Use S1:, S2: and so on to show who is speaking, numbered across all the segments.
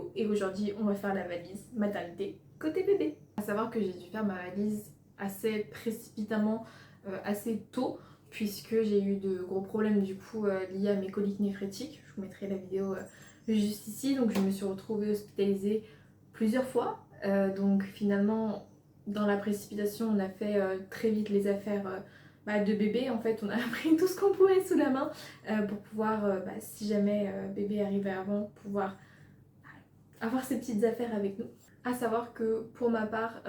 S1: vidéo et aujourd'hui on va faire la valise maternité côté bébé. À savoir que j'ai dû faire ma valise assez précipitamment, assez tôt, puisque j'ai eu de gros problèmes du coup liés à mes coliques néphrétiques. Je vous mettrai la vidéo juste ici. Donc je me suis retrouvée hospitalisée plusieurs fois. Donc finalement dans la précipitation on a fait très vite les affaires de bébé. En fait on a pris tout ce qu'on pouvait sous la main pour pouvoir, si jamais bébé arrivait avant, pouvoir avoir ses petites affaires avec nous. À savoir que pour ma part,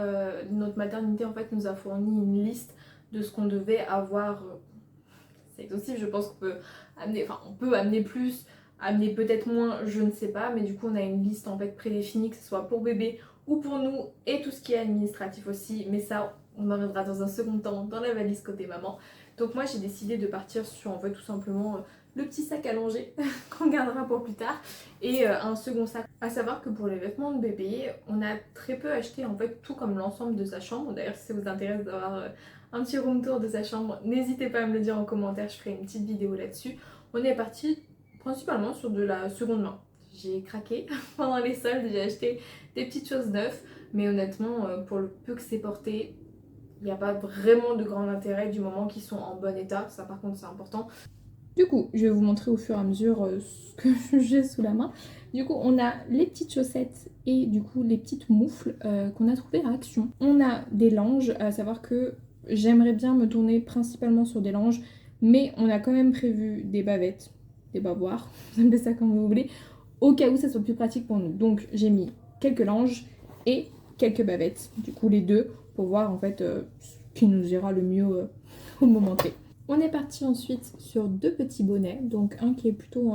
S1: notre maternité en fait nous a fourni une liste de ce qu'on devait avoir. C'est exhaustif, je pense qu'on peut amener, enfin on peut amener plus, amener peut-être moins, je ne sais pas, mais du coup on a une liste en fait prédéfinie, que ce soit pour bébé ou pour nous, et tout ce qui est administratif aussi, mais ça on en reviendra dans un second temps dans la valise côté maman. Donc moi j'ai décidé de partir sur en fait tout simplement le petit sac allongé qu'on gardera pour plus tard et un second sac. À savoir que pour les vêtements de bébé, on a très peu acheté en fait tout comme l'ensemble de sa chambre. D'ailleurs si ça vous intéresse d'avoir un petit room tour de sa chambre, n'hésitez pas à me le dire en commentaire, je ferai une petite vidéo là-dessus. On est parti principalement sur de la seconde main. J'ai craqué pendant les soldes, j'ai acheté des petites choses neuves, mais honnêtement pour le peu que c'est porté, il n'y a pas vraiment de grand intérêt du moment qu'ils sont en bon état, ça par contre c'est important. Du coup, je vais vous montrer au fur et à mesure ce que j'ai sous la main. Du coup, on a les petites chaussettes et du coup les petites moufles qu'on a trouvées à Action. On a des langes, à savoir que j'aimerais bien me tourner principalement sur des langes, mais on a quand même prévu des bavettes, des bavoirs, vous appelez ça comme vous voulez, au cas où ça soit plus pratique pour nous. Donc j'ai mis quelques langes et quelques bavettes, du coup les deux, pour voir en fait ce qui nous ira le mieux au moment T. On est parti ensuite sur deux petits bonnets, donc un qui est plutôt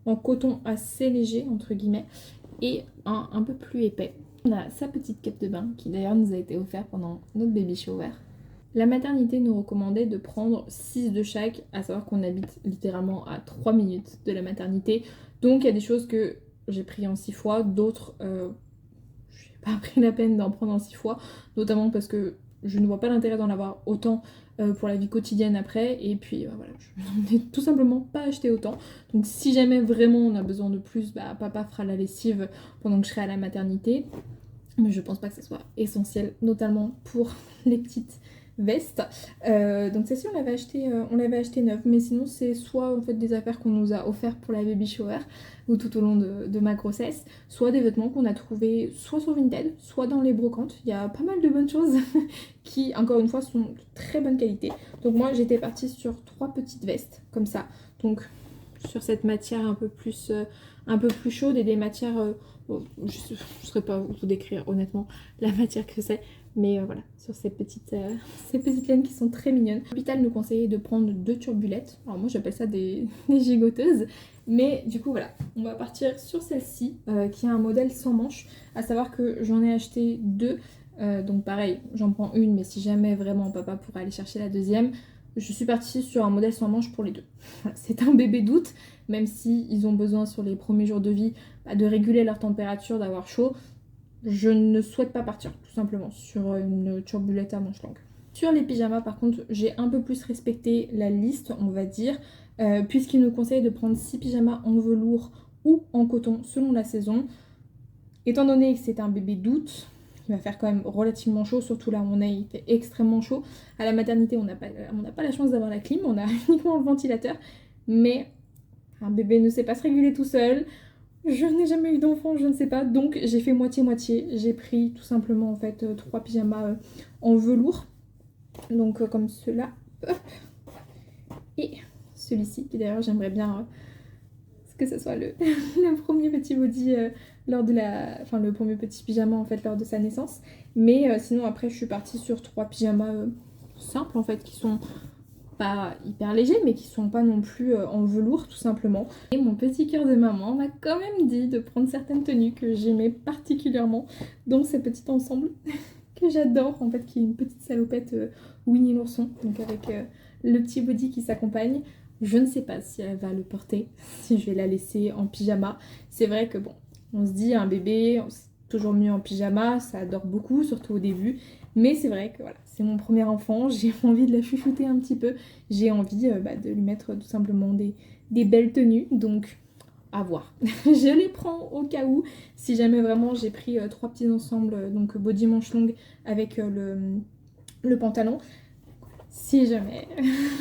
S1: en coton assez léger entre guillemets et un peu plus épais. On a sa petite cape de bain qui d'ailleurs nous a été offerte pendant notre baby shower. La maternité nous recommandait de prendre 6 de chaque, à savoir qu'on habite littéralement à 3 minutes de la maternité. Donc il y a des choses que j'ai pris en 6 fois, d'autres je n'ai pas pris la peine d'en prendre en 6 fois, notamment parce que je ne vois pas l'intérêt d'en avoir autant pour la vie quotidienne après, et puis voilà, je n'ai tout simplement pas acheté autant. Donc si jamais vraiment on a besoin de plus, papa fera la lessive pendant que je serai à la maternité, mais je pense pas que ce soit essentiel, notamment pour les petites vestes. Donc celle-ci on l'avait acheté neuve, mais sinon c'est soit en fait des affaires qu'on nous a offertes pour la baby shower ou tout au long de ma grossesse, soit des vêtements qu'on a trouvés soit sur Vinted, soit dans les brocantes. Il y a pas mal de bonnes choses qui encore une fois sont de très bonne qualité. Donc moi j'étais partie sur 3 petites vestes comme ça, donc sur cette matière un peu plus chaude et des matières bon, je ne saurais pas vous décrire honnêtement la matière que c'est, mais voilà, sur ces petites laines qui sont très mignonnes. L'hôpital nous conseillait de prendre 2 turbulettes, alors moi j'appelle ça des gigoteuses, mais du coup voilà, on va partir sur celle-ci qui a un modèle sans manches, à savoir que j'en ai acheté 2, donc pareil, j'en prends une, mais si jamais vraiment papa pourrait aller chercher la deuxième, je suis partie sur un modèle sans manches pour les deux. Voilà, c'est un bébé d'août, même si ils ont besoin sur les premiers jours de vie de réguler leur température, d'avoir chaud. Je ne souhaite pas partir tout simplement sur une turbulette à manches longues. Sur les pyjamas par contre, j'ai un peu plus respecté la liste, on va dire, puisqu'ils nous conseillent de prendre 6 pyjamas en velours ou en coton selon la saison. Étant donné que c'est un bébé d'août, il va faire quand même relativement chaud, surtout là où on est, il fait extrêmement chaud. À la maternité, on n'a pas la chance d'avoir la clim, on a uniquement le ventilateur, mais un bébé ne sait pas se réguler tout seul. Je n'ai jamais eu d'enfant, je ne sais pas, donc j'ai fait moitié-moitié. J'ai pris tout simplement en fait 3 pyjamas en velours, donc comme ceux-là, et celui-ci, qui d'ailleurs j'aimerais bien que ce soit le, le premier petit body lors de le premier petit pyjama en fait lors de sa naissance. Mais sinon après je suis partie sur 3 pyjamas simples en fait qui sont pas hyper légers mais qui sont pas non plus en velours tout simplement. Et mon petit cœur de maman m'a quand même dit de prendre certaines tenues que j'aimais particulièrement, dont ces petits ensembles que j'adore en fait, qui est une petite salopette Winnie l'ourson, donc avec le petit body qui s'accompagne. Je ne sais pas si elle va le porter, si je vais la laisser en pyjama. C'est vrai que bon, on se dit un bébé, c'est toujours mieux en pyjama, ça adore beaucoup, surtout au début. Mais c'est vrai que voilà, c'est mon premier enfant, j'ai envie de la chouchouter un petit peu. J'ai envie de lui mettre tout simplement des belles tenues. Donc
S2: à voir. Je les prends au cas où, si jamais vraiment j'ai pris 3 petits ensembles, donc body manche longue avec le pantalon. Si jamais.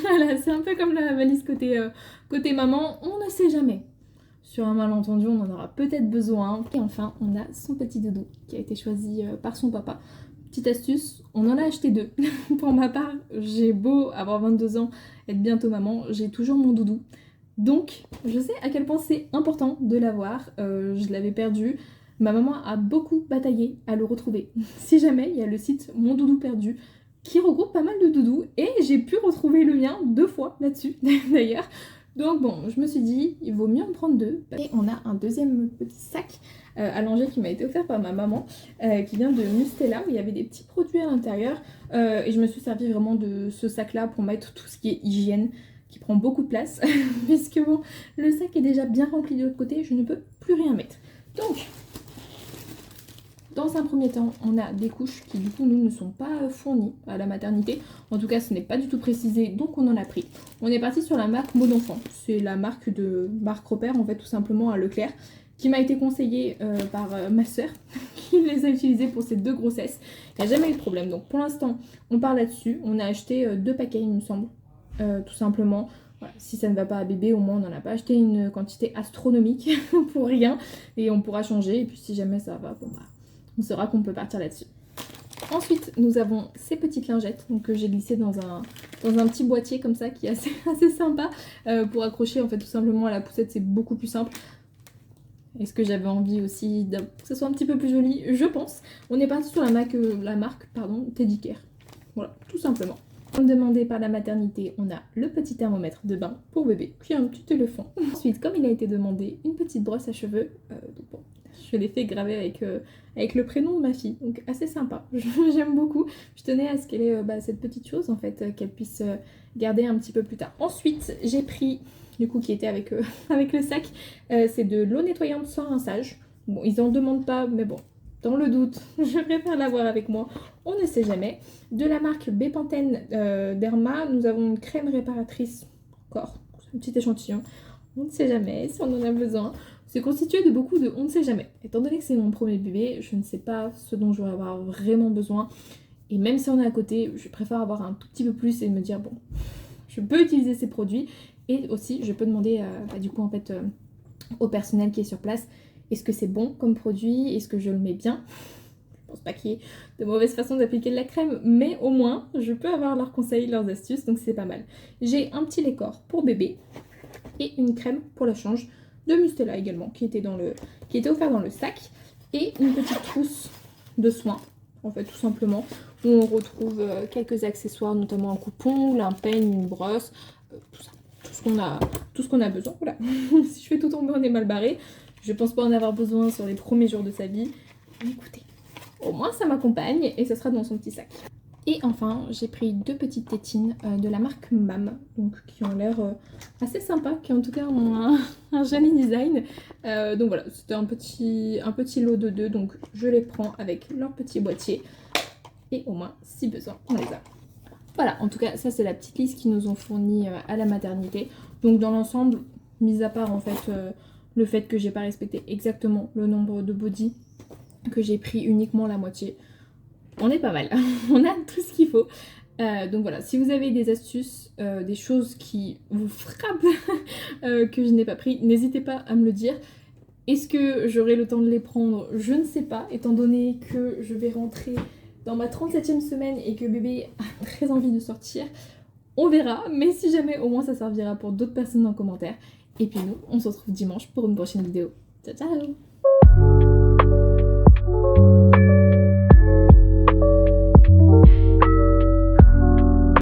S2: Voilà, c'est un peu comme la valise côté maman, on ne sait jamais. Sur un malentendu, on en aura peut-être besoin. Et enfin, on a son petit doudou qui a été choisi par son papa. Petite astuce, on en a acheté 2. Pour ma part, j'ai beau avoir 22 ans, être bientôt maman, j'ai toujours mon doudou. Donc, je sais à quel point c'est important de l'avoir. Je l'avais perdu. Ma maman a beaucoup bataillé à le retrouver. Si jamais, il y a le site Mon Doudou Perdu qui regroupe pas mal de doudous et j'ai pu retrouver le mien 2 fois là-dessus d'ailleurs. Donc bon, je me suis dit, il vaut mieux en prendre 2. Et on a un deuxième petit sac à langer qui m'a été offert par ma maman, qui vient de Mustela, où il y avait des petits produits à l'intérieur. Et je me suis servi vraiment de ce sac-là pour mettre tout ce qui est hygiène, qui prend beaucoup de place, puisque bon, le sac est déjà bien rempli de l'autre côté, je ne peux plus rien mettre. Donc, dans un premier temps, on a des couches qui du coup nous ne sont pas fournies à la maternité. En tout cas, ce n'est pas du tout précisé, donc on en a pris. On est parti sur la marque Mode Enfant. C'est la marque repère, en fait, tout simplement à Leclerc, qui m'a été conseillée par ma soeur, qui les a utilisées pour ces 2 grossesses. Il n'y a jamais eu de problème. Donc pour l'instant, on part là-dessus. On a acheté 2 paquets, il me semble, tout simplement. Voilà, si ça ne va pas à bébé, au moins on n'en a pas acheté une quantité astronomique pour rien. Et on pourra changer. Et puis si jamais ça va, bon bah, on saura qu'on peut partir là-dessus. Ensuite, nous avons ces petites lingettes donc, que j'ai glissées dans un petit boîtier comme ça qui est assez sympa pour accrocher en fait tout simplement à la poussette, c'est beaucoup plus simple. Est-ce que j'avais envie aussi que ce soit un petit peu plus joli? Je pense. On est parti sur la marque Teddy Care. Voilà, tout simplement. Comme demandé par la maternité, on a le petit thermomètre de bain pour bébé, puis un petit éléphant. Ensuite, comme il a été demandé, une petite brosse à cheveux. Donc bon, je l'ai fait graver avec le prénom de ma fille, donc assez sympa. J'aime beaucoup. Je tenais à ce qu'elle ait cette petite chose en fait, qu'elle puisse garder un petit peu plus tard. Ensuite, j'ai pris, du coup, qui était avec le sac, c'est de l'eau nettoyante sans rinçage. Bon, ils en demandent pas, mais bon. Dans le doute, je préfère l'avoir avec moi, on ne sait jamais. De la marque Bepanthen Derma, nous avons une crème réparatrice, encore, un petit échantillon, on ne sait jamais si on en a besoin. C'est constitué de beaucoup de on ne sait jamais. Étant donné que c'est mon premier bébé, je ne sais pas ce dont je vais avoir vraiment besoin. Et même si on est à côté, je préfère avoir un tout petit peu plus et me dire, bon, je peux utiliser ces produits. Et aussi, je peux demander du coup en fait au personnel qui est sur place, est-ce que c'est bon comme produit? Est-ce que je le mets bien? Je pense pas qu'il y ait de mauvaise façon d'appliquer de la crème, mais au moins, je peux avoir leurs conseils, leurs astuces, donc c'est pas mal. J'ai un petit lait corps pour bébé et une crème pour la change de Mustela également, qui était offert dans le sac, et une petite trousse de soins, en fait, tout simplement, où on retrouve quelques accessoires, notamment un coupe-ongle, un peigne, une brosse, tout ça. Tout ce qu'on a besoin, voilà. Si je fais tout tomber, on est mal barré. Je pense pas en avoir besoin sur les premiers jours de sa vie. Mais écoutez, au moins ça m'accompagne et ça sera dans son petit sac. Et enfin, j'ai pris 2 petites tétines de la marque MAM, donc qui ont l'air assez sympas, qui en tout cas ont un joli design. Donc voilà, c'était un petit lot de 2, donc je les prends avec leur petit boîtier. Et au moins, si besoin, on les a. Voilà, en tout cas, ça c'est la petite liste qu'ils nous ont fournie à la maternité. Donc dans l'ensemble, mis à part en fait le fait que j'ai pas respecté exactement le nombre de body, que j'ai pris uniquement la moitié, on est pas mal. On a tout ce qu'il faut. Donc voilà, si vous avez des astuces, des choses qui vous frappent que je n'ai pas pris, n'hésitez pas à me le dire. Est-ce que j'aurai le temps de les prendre? Je ne sais pas, étant donné que je vais rentrer dans ma 37e semaine et que bébé a très envie de sortir. On verra, mais si jamais, au moins ça servira pour d'autres personnes en commentaire. Et puis nous, on se retrouve dimanche pour une prochaine vidéo. Ciao ciao!